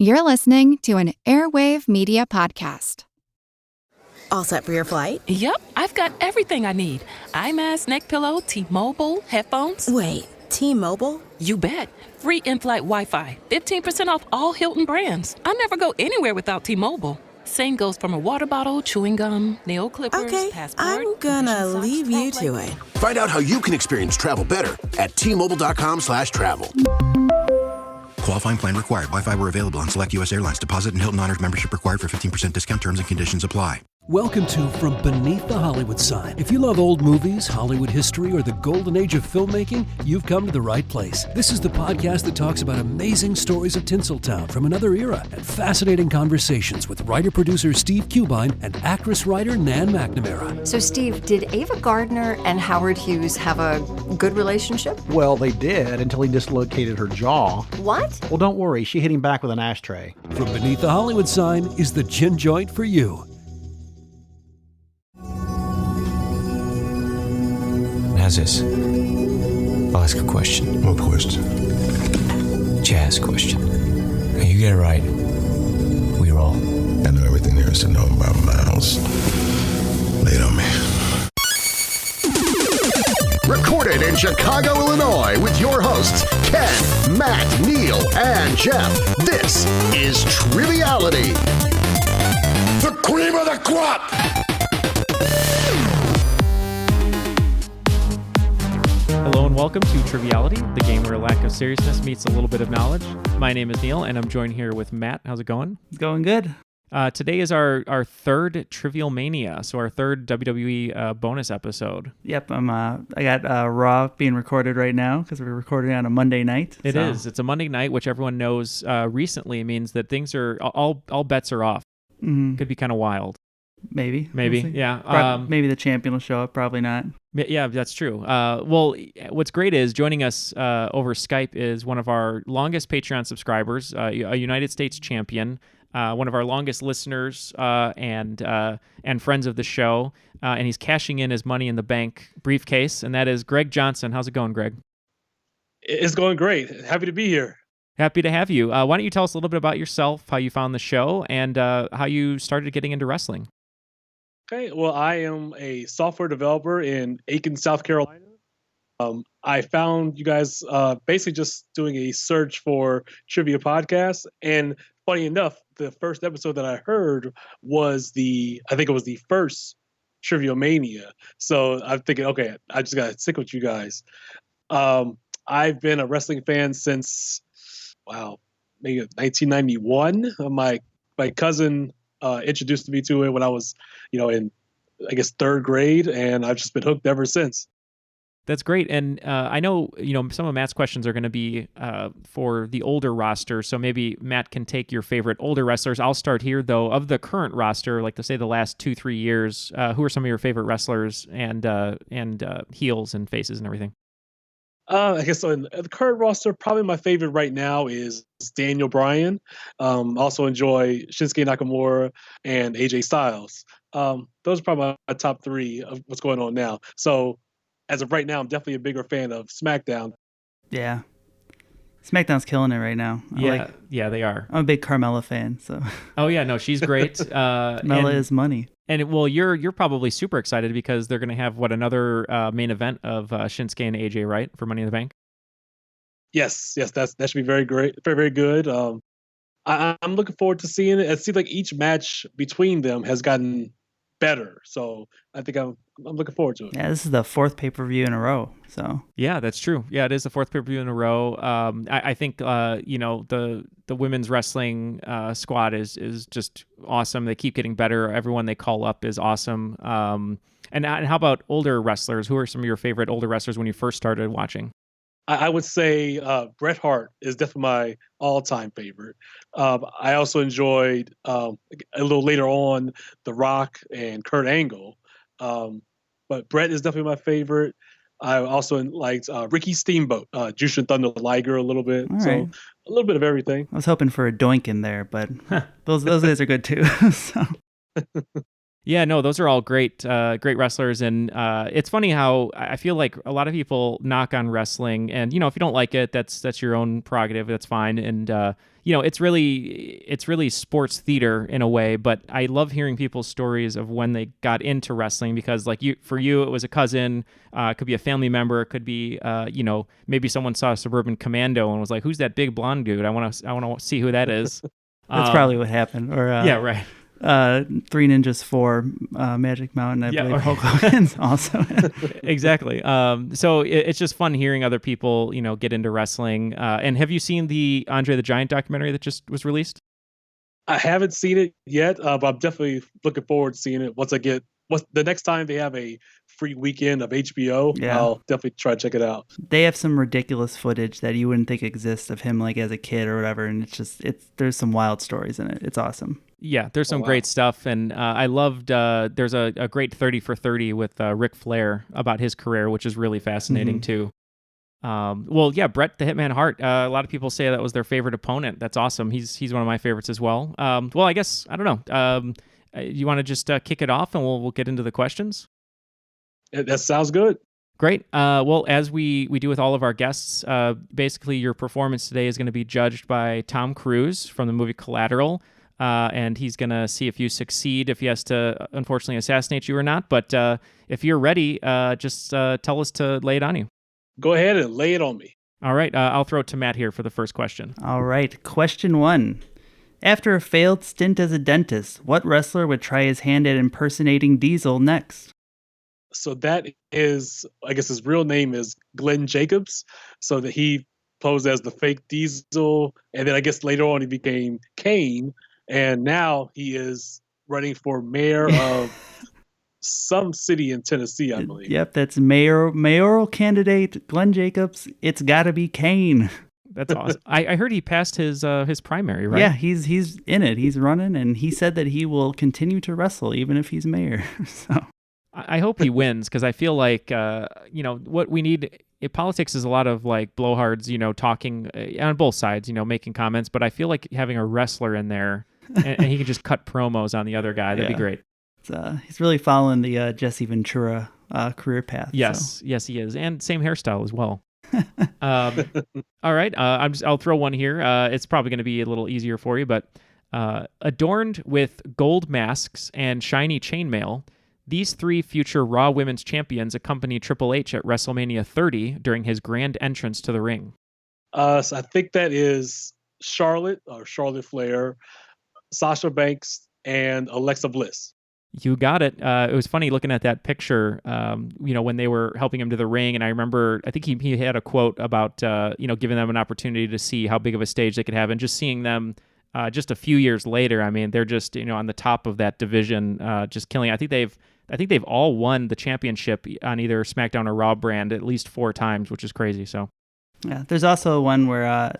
You're listening to an Airwave Media Podcast. All set for your flight? Yep, I've got everything I need. Eye mask, neck pillow, T-Mobile, headphones. Wait, T-Mobile? You bet. Free in-flight Wi-Fi. 15% off all Hilton brands. I never go anywhere without T-Mobile. Same goes from a water bottle, chewing gum, nail clippers, okay, passport. I'm gonna leave you to it. Find out how you can experience travel better at T-Mobile.com/travel. Qualifying plan required. Wi-Fi were available on select U.S. airlines. Deposit and Hilton Honors membership required for 15% discount. Terms and conditions apply. Welcome to From Beneath the Hollywood Sign. If you love old movies, Hollywood history, or the golden age of filmmaking, you've come to the right place. This is the podcast that talks about amazing stories of Tinseltown from another era and fascinating conversations with writer-producer Steve Cubine and actress-writer Nan McNamara. So, Steve, did Ava Gardner and Howard Hughes have a good relationship? Well, they did until he dislocated her jaw. What? Well, don't worry. She hit him back with an ashtray. From Beneath the Hollywood Sign is the gin joint for you. How's this? I'll ask a question. What question? Jazz question. Now you get it right. We roll. I know everything there is to know about Miles. Lay it on me. Recorded in Chicago, Illinois, with your hosts, Ken, Matt, Neal, and Jeff. This is Triviality. The cream of the crop! Hello and welcome to Triviality, the game where a lack of seriousness meets a little bit of knowledge. My name is Neal, and I'm joined here with Matt. How's it going? It's going good. Today is our third TrivialMania, so our third WWE bonus episode. Yep, I got Raw being recorded right now because we're recording on a Monday night. It is. It's a Monday night, which everyone knows recently means that things are all bets are off. Mm-hmm. Could be kind of wild. Maybe. We'll yeah. Maybe the champion will show up. Probably not. Yeah, that's true. Well, what's great is joining us over Skype is one of our longest Patreon subscribers, a United States champion, one of our longest listeners and friends of the show, and he's cashing in his Money in the Bank briefcase, and that is Greg Johnson. How's it going, Greg? It's going great. Happy to be here. Happy to have you. Why don't you tell us a little bit about yourself, how you found the show, and how you started getting into wrestling? Okay, well, I am a software developer in Aiken, South Carolina. I found you guys basically just doing a search for trivia podcasts, and funny enough, the first episode that I heard was I think it was the first TrivialMania. So I'm thinking, okay, I just gotta stick with you guys. I've been a wrestling fan since maybe 1991. My cousin introduced me to it when I was, in, I guess, third grade, and I've just been hooked ever since. That's great. And I know, some of Matt's questions are going to be for the older roster, so maybe Matt can take your favorite older wrestlers. I'll start here, though. Of the current roster, like to say the last 2-3 years, who are some of your favorite wrestlers and heels and faces and everything? I guess in the current roster, probably my favorite right now is Daniel Bryan. Also enjoy Shinsuke Nakamura and AJ Styles. Those are probably my top three of what's going on now. So as of right now, I'm definitely a bigger fan of SmackDown. Yeah. SmackDown's killing it right now. Yeah, they are. I'm a big Carmella fan, so. Oh yeah, no, she's great. Carmella is money. And you're probably super excited because they're going to have another main event of Shinsuke and AJ, right, for Money in the Bank? Yes, that should be very great, very, very good. I'm looking forward to seeing it. It seems like each match between them has gotten better, so I think I'm looking forward to it. Yeah, this is the fourth pay-per-view in a row, so. Yeah, that's true. Yeah, it is the fourth pay-per-view in a row. I think the women's wrestling squad is just awesome. They keep getting better. Everyone they call up is awesome. And how about older wrestlers? Who are some of your favorite older wrestlers when you first started watching? I would say Bret Hart is definitely my all-time favorite. I also enjoyed a little later on The Rock and Kurt Angle, but Bret is definitely my favorite. I also liked Ricky Steamboat, Jushin Thunder Liger a little bit. All so right. A little bit of everything. I was hoping for a Doink in there, but those guys are good too. So. Yeah, no, those are all great wrestlers, and it's funny how I feel like a lot of people knock on wrestling, and if you don't like it, that's your own prerogative, that's fine. And it's really sports theater in a way, but I love hearing people's stories of when they got into wrestling, because like for you, it was a cousin, it could be a family member, it could be, maybe someone saw Suburban Commando and was like, who's that big blonde dude? I want to see who that is. That's probably what happened. Or yeah, right. 3 Ninjas 4, Magic Mountain, I believe Hulk Hogan's also. Exactly. So it's just fun hearing other people, get into wrestling. And have you seen the Andre the Giant documentary that just was released? I haven't seen it yet, but I'm definitely looking forward to seeing it once the next time they have a free weekend of HBO. Yeah. I'll definitely try to check it out. They have some ridiculous footage that you wouldn't think exists of him like as a kid or whatever, and there's some wild stories in it. It's awesome. Yeah, there's some great stuff, and I loved. There's a great 30 for 30 with Ric Flair about his career, which is really fascinating too. Bret the Hitman Hart. A lot of people say that was their favorite opponent. That's awesome. He's one of my favorites as well. I guess I don't know. You want to just kick it off, and we'll get into the questions. That sounds good. Great. As we do with all of our guests, basically your performance today is going to be judged by Tom Cruise from the movie Collateral. And he's going to see if you succeed, if he has to, unfortunately, assassinate you or not. But if you're ready, just tell us to lay it on you. Go ahead and lay it on me. All right. I'll throw it to Matt here for the first question. All right. Question 1. After a failed stint as a dentist, what wrestler would try his hand at impersonating Diesel next? So that is, I guess his real name is Glenn Jacobs. So that he posed as the fake Diesel. And then I guess later on he became Kane. And now he is running for mayor of some city in Tennessee, I believe. Yep, that's mayoral candidate Glenn Jacobs. It's got to be Kane. That's awesome. I heard he passed his primary, right? Yeah, he's in it. He's running, and he said that he will continue to wrestle even if he's mayor. So I hope he wins, because I feel like what we need. Politics is a lot of like blowhards, talking on both sides, making comments. But I feel like having a wrestler in there. and he can just cut promos on the other guy. That'd be great. He's really following the Jesse Ventura career path. Yes, yes, he is, and same hairstyle as well. All right, I'll throw one here. It's probably going to be a little easier for you, but adorned with gold masks and shiny chainmail, these 3 future Raw Women's Champions accompany Triple H at WrestleMania 30 during his grand entrance to the ring. So I think that is Charlotte Flair, Sasha Banks, and Alexa Bliss. You got it. It was funny looking at that picture, when they were helping him to the ring. And I remember, I think he had a quote about, giving them an opportunity to see how big of a stage they could have. And just seeing them just a few years later, I mean, they're just, on the top of that division, just killing. I think they've all won the championship on either SmackDown or Raw brand at least 4 times, which is crazy. So, yeah, there's also one where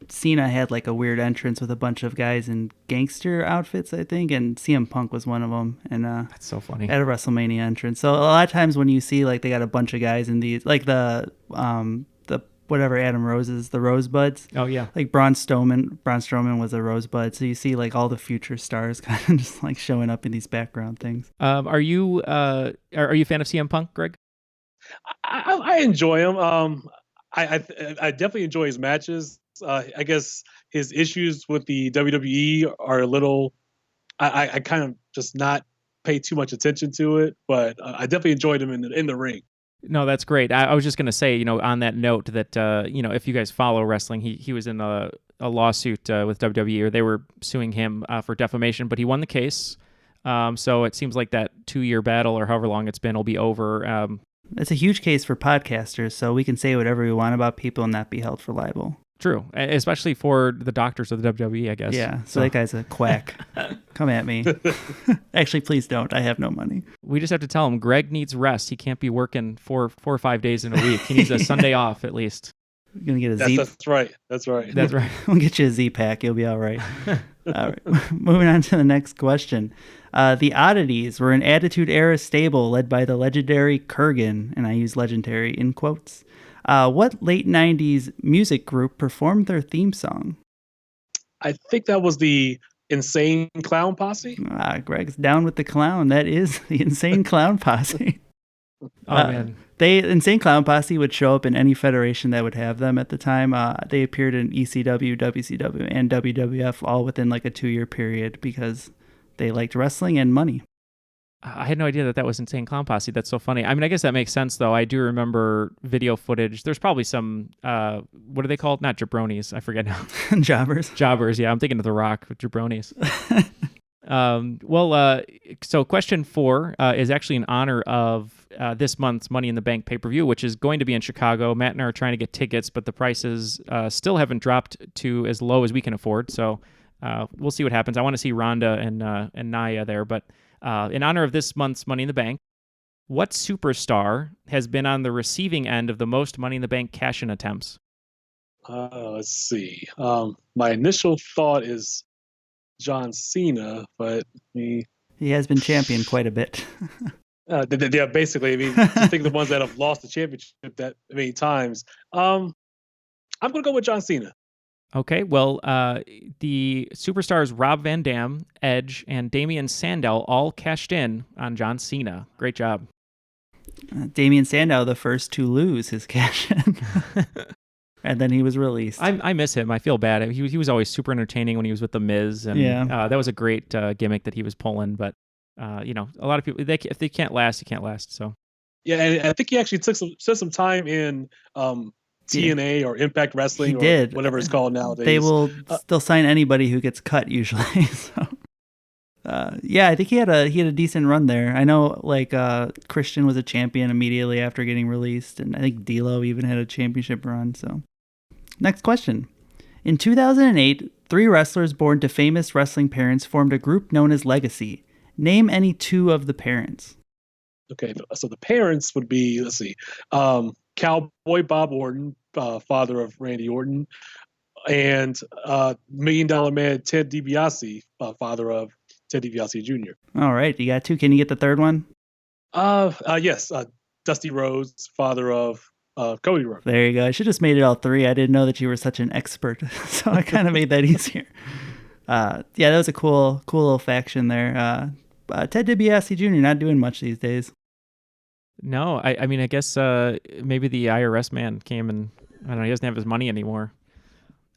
Cena had like a weird entrance with a bunch of guys in gangster outfits, I think, and CM Punk was one of them. And that's so funny. At a WrestleMania entrance. So a lot of times when you see like they got a bunch of guys in these, like the whatever Adam Rose's, the Rosebuds. Oh yeah. Like Braun Strowman was a Rosebud. So you see like all the future stars kind of just like showing up in these background things. Are you a fan of CM Punk, Greg? I enjoy him. I definitely enjoy his matches. I guess his issues with the WWE are a little. I kind of just not pay too much attention to it, but I definitely enjoyed him in the ring. No, that's great. I was just going to say, on that note that, if you guys follow wrestling, he was in a lawsuit with WWE, or they were suing him for defamation, but he won the case. So it seems like that 2-year battle, or however long it's been, will be over. It's a huge case for podcasters, so we can say whatever we want about people and not be held for libel. True, especially for the doctors of the WWE, I guess. Yeah, so that guy's a quack. Come at me. Actually, please don't. I have no money. We just have to tell him Greg needs rest. He can't be working 4 or 5 days in a week. He needs a Sunday off at least. You're going to get a Z. That's right. That's right. We'll get you a Z-Pack. You'll be all right. All right. Moving on to the next question. The Oddities were an Attitude Era stable led by the legendary Kurgan, and I use legendary in quotes. What late 90s music group performed their theme song? I think that was the Insane Clown Posse. Greg's down with the clown. That is the Insane Clown Posse. Man. They Insane Clown Posse would show up in any federation that would have them at the time. They appeared in ECW, WCW, and WWF all within like a 2-year period because they liked wrestling and money. I had no idea that was Insane Clown Posse. That's so funny. I mean, I guess that makes sense, though. I do remember video footage. There's probably some, what are they called? Not jabronis. I forget now. Jobbers. Jobbers, yeah. I'm thinking of The Rock with jabronis. So question 4 is actually in honor of this month's Money in the Bank pay-per-view, which is going to be in Chicago. Matt and I are trying to get tickets, but the prices still haven't dropped to as low as we can afford. So we'll see what happens. I want to see Rhonda and Nia there, but in honor of this month's Money in the Bank, what superstar has been on the receiving end of the most Money in the Bank cash-in attempts? Let's see. My initial thought is John Cena, but he has been champion quite a bit. Yeah, basically. I mean, just think of the ones that have lost the championship that many times. I'm going to go with John Cena. Okay, well, the superstars Rob Van Dam, Edge, and Damian Sandow all cashed in on John Cena. Great job. Damian Sandow, the first to lose his cash-in. And then he was released. I miss him. I feel bad. He was always super entertaining when he was with The Miz. And that was a great gimmick that he was pulling. But, a lot of people, if they can't last, you can't last. So. Yeah, and I think he actually took some time in TNA or Impact Wrestling or whatever it's called nowadays. They will still sign anybody who gets cut usually. So, I think he had a decent run there. I know Christian was a champion immediately after getting released, and I think D'Lo even had a championship run. So, next question. In 2008, 3 wrestlers born to famous wrestling parents formed a group known as Legacy. Name any 2 of the parents. Okay, so the parents would be, let's see, Cowboy Bob Orton, father of Randy Orton, and $1 Million Man Ted DiBiase, father of Ted DiBiase Jr. All right, you got 2. Can you get the third one? Yes, Dusty Rhodes, father of Cody Rhodes. There you go. I should have just made it all 3. I didn't know that you were such an expert, so I kind of made that easier. That was a cool little faction there. Ted DiBiase Jr. not doing much these days. No, I mean, I guess maybe the IRS man came and, I don't know, he doesn't have his money anymore.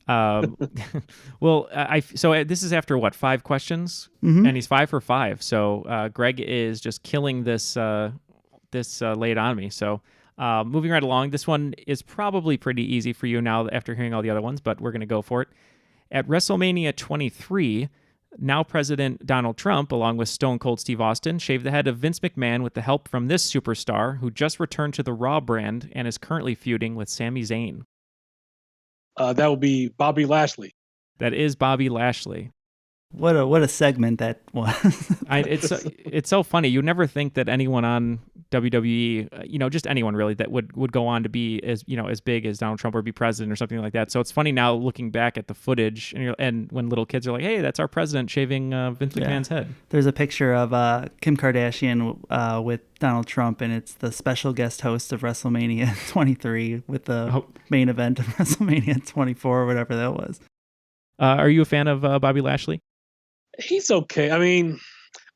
Well, so this is after, 5 questions? Mm-hmm. And he's 5 for 5. So Greg is just killing this laid on me. So moving right along, this one is probably pretty easy for you now after hearing all the other ones, but we're going to go for it. At WrestleMania 23... now President Donald Trump, along with Stone Cold Steve Austin, shaved the head of Vince McMahon with the help from this superstar who just returned to the Raw brand and is currently feuding with Sami Zayn. That would be Bobby Lashley. That is Bobby Lashley. What a segment that was. It's so funny. You never think that anyone on WWE, just anyone really, that would go on to be as big as Donald Trump or be president or something like that. So it's funny now looking back at the footage and when little kids are like, "Hey, that's our president shaving Vince McMahon's head." There's a picture of Kim Kardashian with Donald Trump, and it's the special guest host of WrestleMania 23 with the main event of WrestleMania 24 or whatever that was. Are you a fan of Bobby Lashley? He's okay. I mean,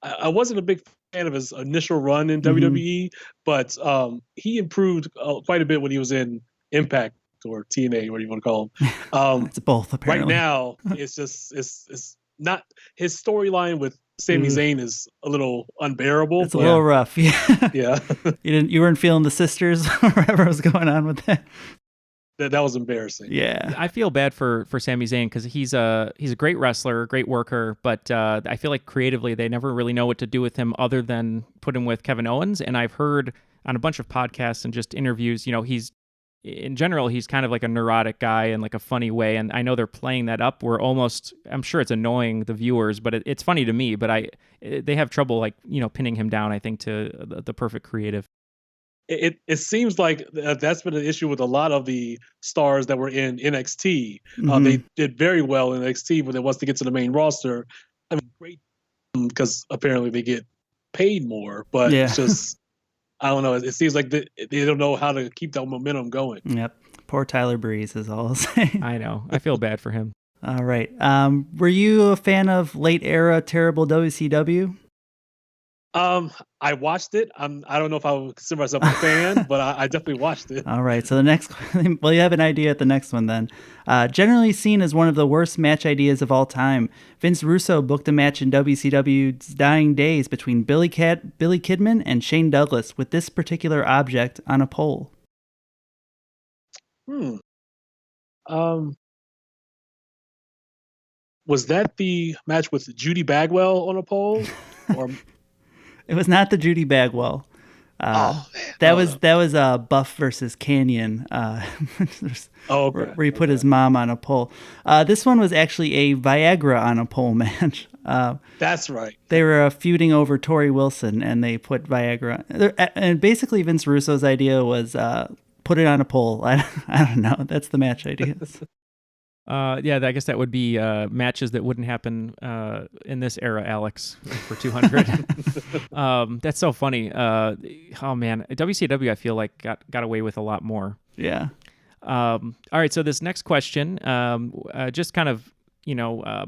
I wasn't a big fan of his initial run in WWE, but he improved quite a bit when he was in Impact or TNA, whatever you want to call him. It's both, apparently. Right now, it's not his storyline with Sami Zayn is a little unbearable. It's a little rough. Yeah. Yeah. You weren't feeling the sisters or whatever was going on with that. That was embarrassing. Yeah, I feel bad for Sami Zayn because he's a great wrestler, great worker, but I feel like creatively they never really know what to do with him other than put him with Kevin Owens. And I've heard on a bunch of podcasts and just interviews, he's in general he's kind of like a neurotic guy in like a funny way. And I know they're playing that up. I'm sure it's annoying the viewers, but it's funny to me. But they have trouble pinning him down. I think to the perfect creative. It seems like that's been an issue with a lot of the stars that were in NXT. They did very well in NXT, but once they get to the main roster, I mean, great because apparently they get paid more. But it's just, I don't know. It seems like they don't know how to keep that momentum going. Yep. Poor Tyler Breeze is all I'll say. I know. I feel bad for him. All right. Were you a fan of late era terrible WCW? I watched it. I don't know if I would consider myself a fan, but I definitely watched it. All right, so the next, well, you have an idea at the next one then. Generally seen as one of the worst match ideas of all time, Vince Russo booked a match in WCW's dying days between Billy Kidman and Shane Douglas with this particular object on a pole. Was that the match with Judy Bagwell on a pole? Or It was not the Judy Bagwell. That was Buff versus Canyon. Where he put his mom on a pole. This one was actually a Viagra on a pole match. That's right. They were feuding over Tori Wilson, and they put Viagra. And basically, Vince Russo's idea was put it on a pole. I don't know. That's the match ideas. Yeah, I guess that would be matches that wouldn't happen in this era, Alex, for 200. That's so funny. Oh, man. WCW, I feel like, got away with a lot more. Yeah. All right, so this next question, just kind of,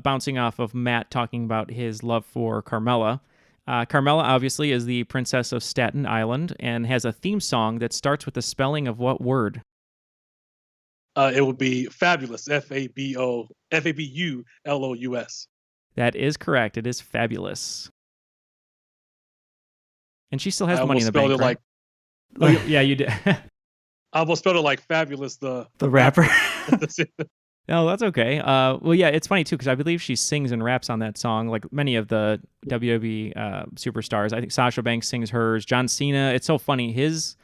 bouncing off of Matt talking about his love for Carmella. Carmella, obviously, is the Princess of Staten Island and has a theme song that starts with the spelling of what word? It would be Fabulous, Fabulous. That is correct. It is Fabulous. And she still has the money in the bank, right? Yeah, you did. I almost spelled it like Fabulous, the rapper. No, that's okay. Well, yeah, it's funny, too, because I believe she sings and raps on that song, like many of the WWE superstars. I think Sasha Banks sings hers. John Cena, it's so funny. His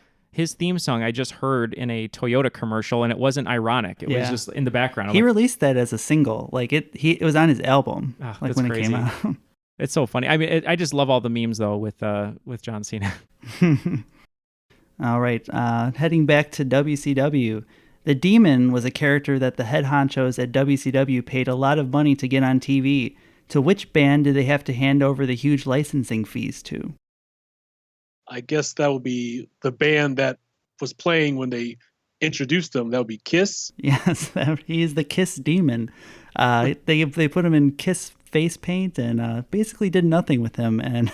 theme song I just heard in a Toyota commercial, and it wasn't ironic. It was just in the background. He released that as a single. Like it was on his album, like when crazy. It came out. It's so funny. I mean, I just love all the memes though with John Cena. All right, heading back to WCW, the Demon was a character that the head honchos at WCW paid a lot of money to get on TV. To which band did they have to hand over the huge licensing fees to? I guess that would be the band that was playing when they introduced him. That would be Kiss. Yes, he's the Kiss Demon. They put him in Kiss face paint and basically did nothing with him. And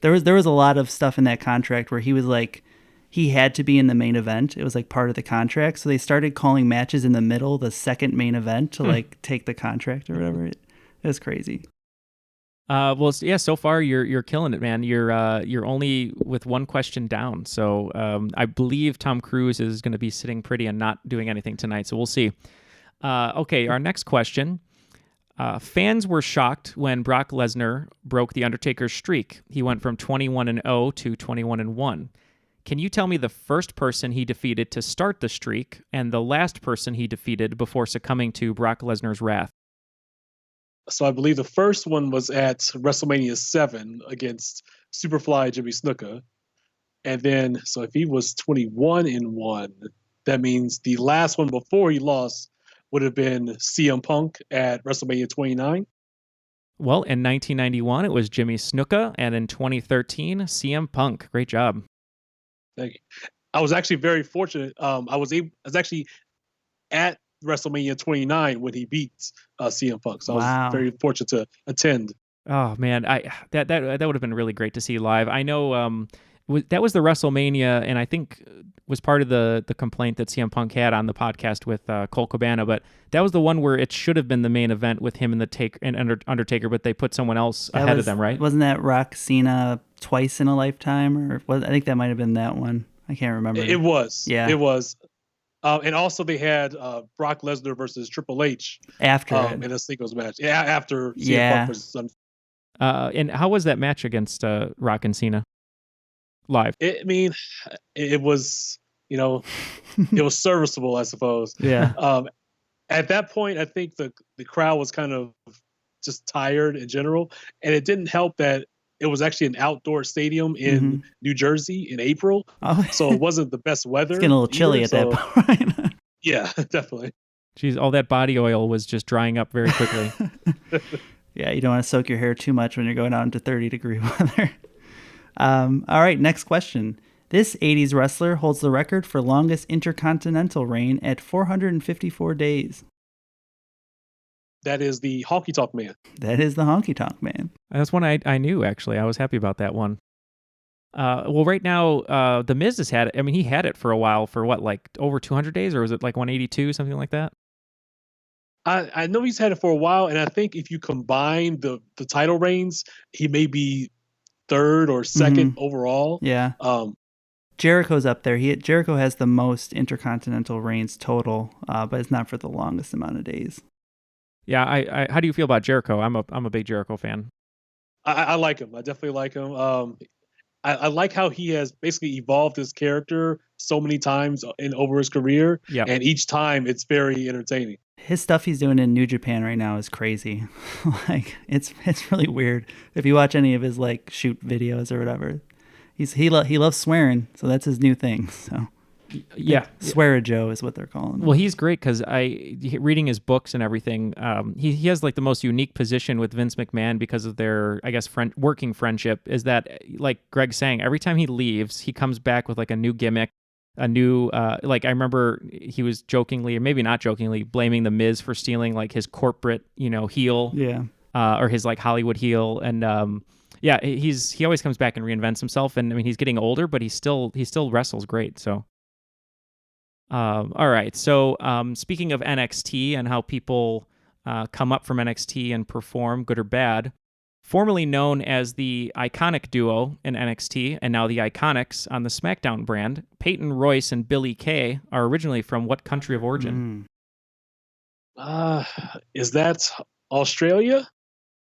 there was a lot of stuff in that contract where he was like, he had to be in the main event. It was like part of the contract. So they started calling matches in the middle the second main event to like take the contract or whatever. It was crazy. Well, yeah. So far, you're killing it, man. You're only with one question down. So I believe Tom Cruise is going to be sitting pretty and not doing anything tonight. So we'll see. Okay, our next question. Fans were shocked when Brock Lesnar broke the Undertaker's streak. He went from 21-0 to 21-1. Can you tell me the first person he defeated to start the streak and the last person he defeated before succumbing to Brock Lesnar's wrath? So I believe the first one was at WrestleMania 7 against Superfly Jimmy Snuka. And then, so if he was 21-1, that means the last one before he lost would have been CM Punk at WrestleMania 29. Well, in 1991, it was Jimmy Snuka, and in 2013, CM Punk. Great job. Thank you. I was actually very fortunate. I was actually at WrestleMania 29 when he beat CM Punk. So I was very fortunate to attend. Oh man, that would have been really great to see live. I know that was the WrestleMania, and I think was part of the complaint that CM Punk had on the podcast with Colt Cabana. But that was the one where it should have been the main event with him and Undertaker, but they put someone else ahead of them, right? Wasn't that Rock Cena twice in a lifetime, or I think that might have been that one. I can't remember. It was. Yeah, it was. And also they had Brock Lesnar versus Triple H after in a singles match. Yeah, after CM Punk was and how was that match against Rock and Cena live? It was, it was serviceable, I suppose. Yeah. At that point, I think the crowd was kind of just tired in general, and it didn't help that it was actually an outdoor stadium in New Jersey in April, so it wasn't the best weather. It's getting a little chilly at that point. Yeah, definitely. Geez, all that body oil was just drying up very quickly. Yeah, you don't want to soak your hair too much when you're going out into 30-degree weather. All right, next question. This 80s wrestler holds the record for longest intercontinental reign at 454 days. That is the Honky Tonk Man. That is the Honky Tonk Man. That's one I knew, actually. I was happy about that one. Well, right now, The Miz has had it. I mean, he had it for a while for what, like over 200 days, or was it like 182, something like that? I know he's had it for a while, and I think if you combine the title reigns, he may be third or second overall. Yeah. Jericho's up there. Jericho has the most intercontinental reigns total, but it's not for the longest amount of days. Yeah, I how do you feel about Jericho? I'm a big Jericho fan. I like him. I definitely like him. I like how he has basically evolved his character so many times over his career, and each time it's very entertaining. His stuff he's doing in New Japan right now is crazy. Like it's really weird. If you watch any of his like shoot videos or whatever, he loves swearing, so that's his new thing. So yeah, Swear Joe is what they're calling him. Well, he's great because reading his books and everything, he has like the most unique position with Vince McMahon because of their, I guess, working friendship. Is that, like Greg's saying, every time he leaves, he comes back with like a new gimmick, a new like I remember he was jokingly, or maybe not jokingly, blaming the Miz for stealing like his corporate heel, or his like Hollywood heel, and yeah, he always comes back and reinvents himself, and I mean he's getting older, but he still wrestles great. So. All right. So, speaking of NXT and how people come up from NXT and perform, good or bad, formerly known as the Iconic Duo in NXT and now the Iconics on the SmackDown brand, Peyton Royce and Billie Kay are originally from what country of origin? Is that Australia?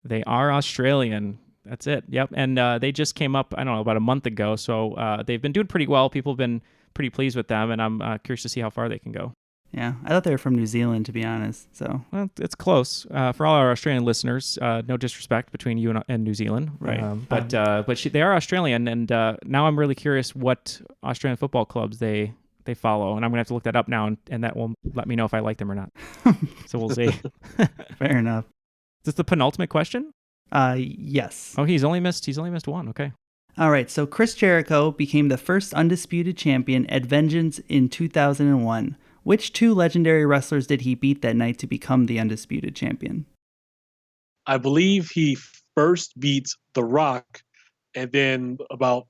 They are Australian. That's it. Yep. And they just came up, I don't know, about a month ago. So they've been doing pretty well. People have been pretty pleased with them, and I'm curious to see how far they can go. Yeah, I thought they were from New Zealand, to be honest. So well, it's close. For all our Australian listeners, no disrespect between you and New Zealand, right? But they are Australian, and now I'm really curious what Australian football clubs they follow, and I'm gonna have to look that up now, and that will let me know if I like them or not. So we'll see. Fair enough. Is this the penultimate question? Yes. Oh, he's only missed one. Okay. All right, so Chris Jericho became the first undisputed champion at Vengeance in 2001. Which two legendary wrestlers did he beat that night to become the undisputed champion? I believe he first beat The Rock, and then about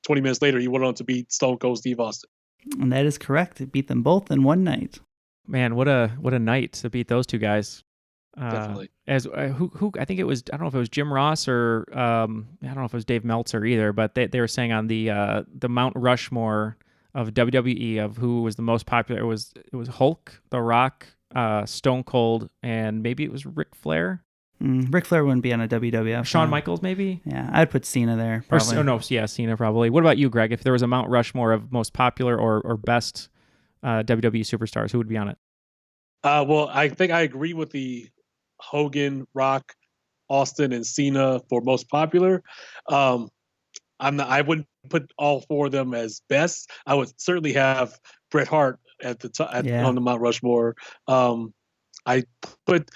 20 minutes later, he went on to beat Stone Cold Steve Austin. And that is correct. It beat them both in one night. Man, what a night to beat those two guys. Definitely. As who I think it was, I don't know if it was Jim Ross or I don't know if it was Dave Meltzer either, but they were saying on the Mount Rushmore of WWE of who was the most popular. It was Hulk, The Rock, Stone Cold, and maybe it was Ric Flair. Ric Flair wouldn't be on a WWF. Shawn Michaels, maybe. Yeah, I'd put Cena there. Probably. Cena probably. What about you, Greg? If there was a Mount Rushmore of most popular or best WWE superstars, who would be on it? Well, I think I agree with the Hogan, Rock, Austin, and Cena for most popular. I wouldn't put all four of them as best. I would certainly have Bret Hart at the top on the Mount Rushmore. I put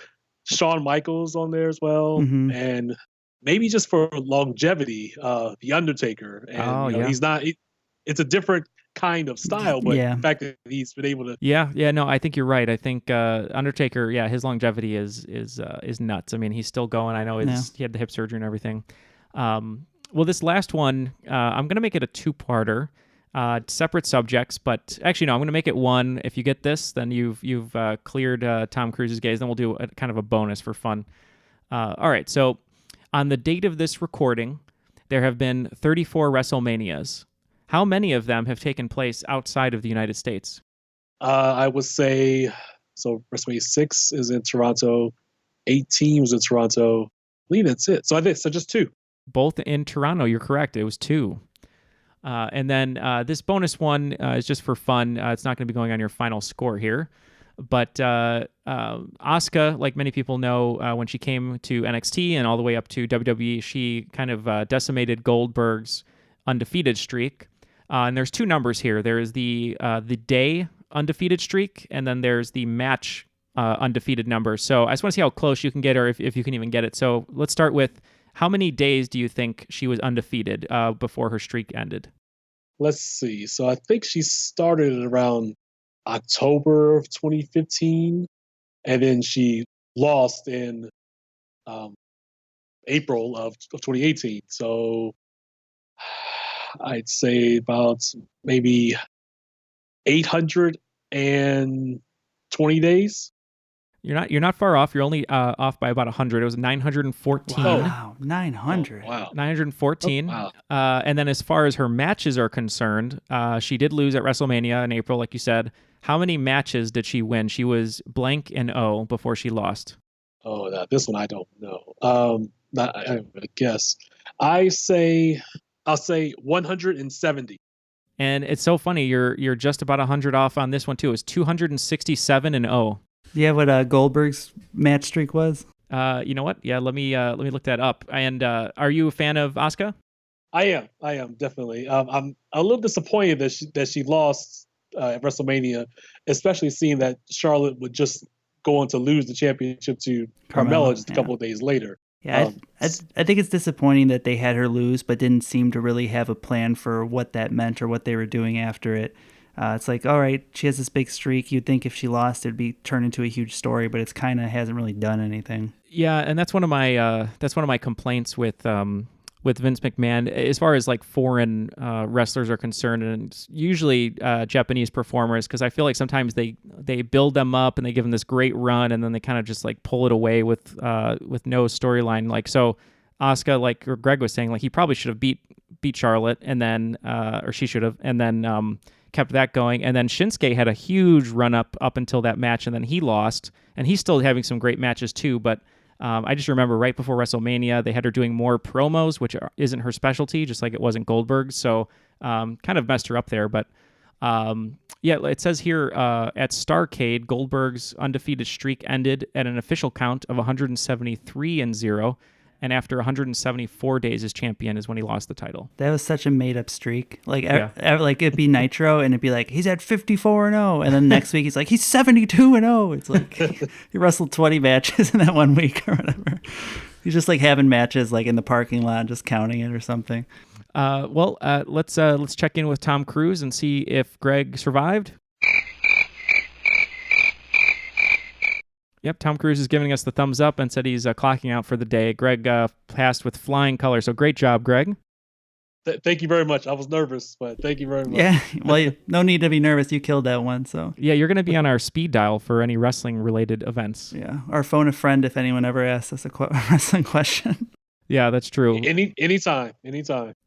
Shawn Michaels on there as well, and maybe just for longevity, The Undertaker. And he's not. It's a different kind of style, but the fact that he's been able to no, I think you're right. I think Undertaker, his longevity is nuts. I mean, he's still going. I know he had the hip surgery and everything. Well, this last one, I'm gonna make it a two-parter, separate subjects, but actually no, I'm gonna make it one. If you get this, then you've cleared Tom Cruise's gaze. Then we'll do a kind of a bonus for fun. All right, so on the date of this recording, there have been 34 WrestleManias. How many of them have taken place outside of the United States? I would say, so WrestleMania 6 is in Toronto, 18 was in Toronto. I believe that's it. So just two. Both in Toronto, you're correct. It was two. And then this bonus one is just for fun. It's not going to be going on your final score here. But Asuka, like many people know, when she came to NXT and all the way up to WWE, she kind of decimated Goldberg's undefeated streak. And there's two numbers here. There's the day undefeated streak, and then there's the match undefeated number. So I just want to see how close you can get, or if you can even get it. So let's start with, how many days do you think she was undefeated before her streak ended? Let's see. So I think she started around October of 2015, and then she lost in April of 2018. So I'd say about maybe 820 days. You're not far off. You're only off by about 100. It was 914. Wow, 900. Wow. 914. Oh, And then as far as her matches are concerned, she did lose at WrestleMania in April, like you said. How many matches did she win? She was blank and 0 before she lost. Oh, this one I don't know. I guess I'll say 170. And it's so funny. You're just about 100 off on this one too. It was 267 and 0. Do you have what Goldberg's match streak was? You know what? Yeah, let me look that up. And are you a fan of Asuka? I am definitely. I'm a little disappointed that she lost at WrestleMania, especially seeing that Charlotte would just go on to lose the championship to Carmella just a couple of days later. Yeah, I think it's disappointing that they had her lose, but didn't seem to really have a plan for what that meant or what they were doing after it. It's like, all right, she has this big streak. You'd think if she lost, it'd be turned into a huge story, but it's kind of hasn't really done anything. Yeah, and that's one of my complaints with Vince McMahon as far as like foreign wrestlers are concerned, and usually Japanese performers, because I feel like sometimes they build them up and they give them this great run, and then they kind of just like pull it away with no storyline. Like so, Asuka, like Greg was saying, like he probably should have beat Charlotte, and then or she should have, and then kept that going. And then Shinsuke had a huge run up until that match, and then he lost, and he's still having some great matches too. But I just remember right before WrestleMania, they had her doing more promos, which isn't her specialty, just like it wasn't Goldberg's. So kind of messed her up there. But yeah, it says here at Starrcade, Goldberg's undefeated streak ended at an official count of 173-0. And after 174 days as champion is when he lost the title. That was such a made-up streak. Like, like it'd be Nitro, and it'd be like, he's at 54-0, and then next week he's like, he's 72-0. It's like he wrestled 20 matches in that 1 week or whatever. He's just like having matches like in the parking lot, just counting it or something. Let's check in with Tom Cruise and see if Greg survived. Yep, Tom Cruise is giving us the thumbs up and said he's clocking out for the day. Greg passed with flying colors, so great job, Greg. Thank you very much. I was nervous, but thank you very much. Yeah, well, no need to be nervous. You killed that one, so. Yeah, you're going to be on our speed dial for any wrestling-related events. Yeah, or phone a friend if anyone ever asks us a wrestling question. Yeah, that's true. Anytime.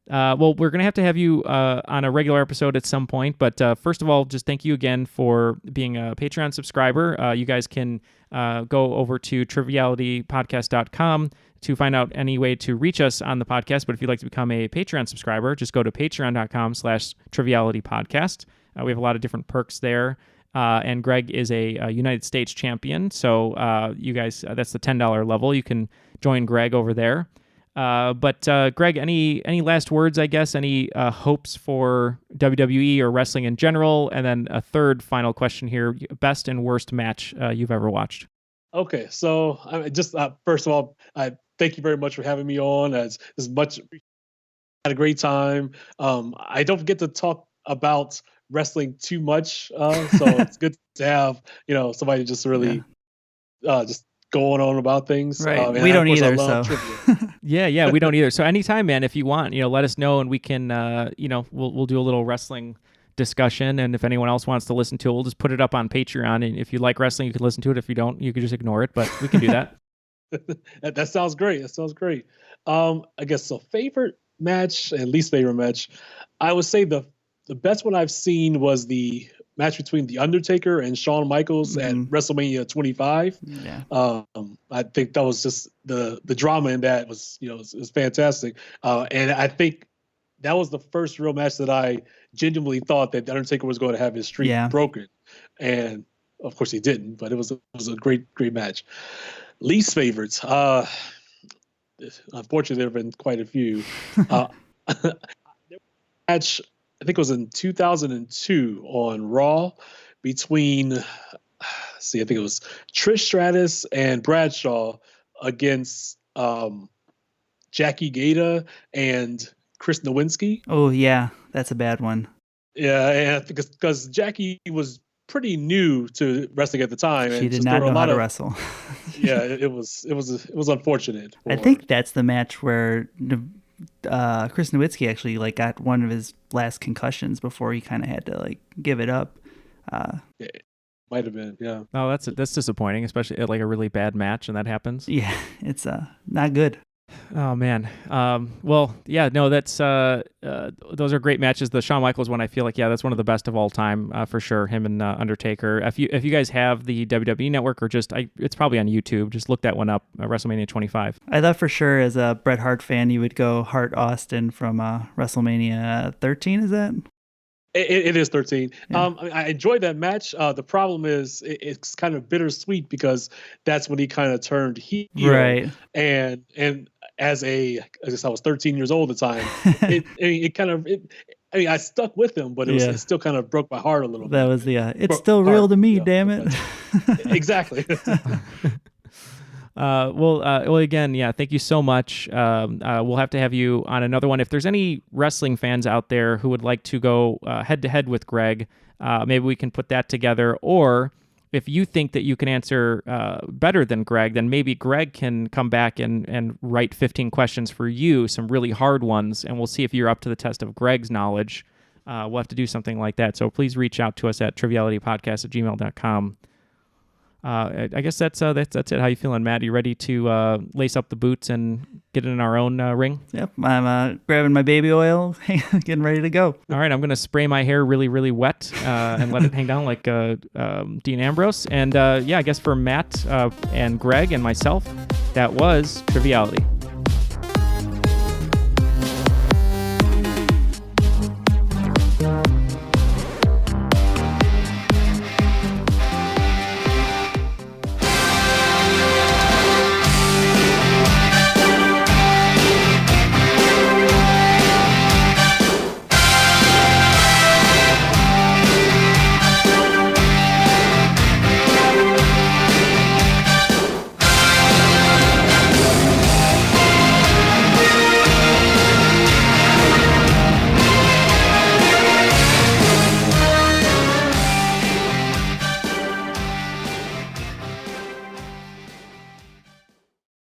Well, we're going to have you on a regular episode at some point. But first of all, just thank you again for being a Patreon subscriber. You guys can go over to trivialitypodcast.com to find out any way to reach us on the podcast. But if you'd like to become a Patreon subscriber, just go to patreon.com/trivialitypodcast. We have a lot of different perks there. And Greg is a United States champion. So you guys, that's the $10 level. You can join Greg over there. But Greg, any last words, I guess? Any hopes for WWE or wrestling in general? And then a third final question here: best and worst match you've ever watched? Okay, so I just first of all, thank you very much for having me on. As much, had a great time. I don't get to talk about wrestling too much, so it's good to have somebody just really just going on about things. Right. We don't either. So yeah, we don't either. So anytime, man, if you want, let us know, and we can, we'll do a little wrestling discussion. And if anyone else wants to listen to it, we'll just put it up on Patreon. And if you like wrestling, you can listen to it. If you don't, you can just ignore it. But we can do that. That sounds great. I guess so. Favorite match and least favorite match, I would say the best one I've seen was the match between The Undertaker and Shawn Michaels at WrestleMania 25. Yeah. I think that was just the drama in that was fantastic. And I think that was the first real match that I genuinely thought that The Undertaker was going to have his streak broken. And of course he didn't, but it was a great match. Least favorites. Unfortunately, there have been quite a few. Match, I think it was in 2002 on Raw between, I think it was Trish Stratus and Bradshaw against Jackie Gata and Chris Nowinski. Oh, yeah, that's a bad one. Yeah, and because Jackie was pretty new to wrestling at the time. She did not know how to wrestle. Yeah, it was unfortunate. I think that's the match where Chris Nowitzki actually like got one of his last concussions before he kind of had to like give it up. It might have been, yeah. Oh, that's disappointing, especially at like a really bad match, and that happens. Yeah, it's not good. Oh man. Well, yeah, no, that's those are great matches. The Shawn Michaels one, I feel like, yeah, that's one of the best of all time for sure. Him and Undertaker. If you guys have the WWE Network or just it's probably on YouTube. Just look that one up. WrestleMania 25. I thought for sure as a Bret Hart fan you would go Hart Austin from WrestleMania 13. Is that? It is 13. Yeah. I enjoyed that match. The problem is it's kind of bittersweet because that's when he kind of turned heel. Right. And as I guess I was 13 years old at the time. I stuck with him, but it still kind of broke my heart a little bit. That was it's still real to me, damn it. Exactly. Well, again, yeah, thank you so much. We'll have to have you on another one. If there's any wrestling fans out there who would like to go head to head with Greg, maybe we can put that together. Or if you think that you can answer better than Greg, then maybe Greg can come back and write 15 questions for you, some really hard ones, and we'll see if you're up to the test of Greg's knowledge. We'll have to do something like that. So please reach out to us at trivialitypodcast@gmail.com. I guess that's it. How you feeling, Matt? Are you ready to lace up the boots and get in our own ring? Yep, I'm grabbing my baby oil, getting ready to go. All right, I'm going to spray my hair really, really wet and let it hang down like Dean Ambrose. And I guess for Matt and Greg and myself, that was Triviality.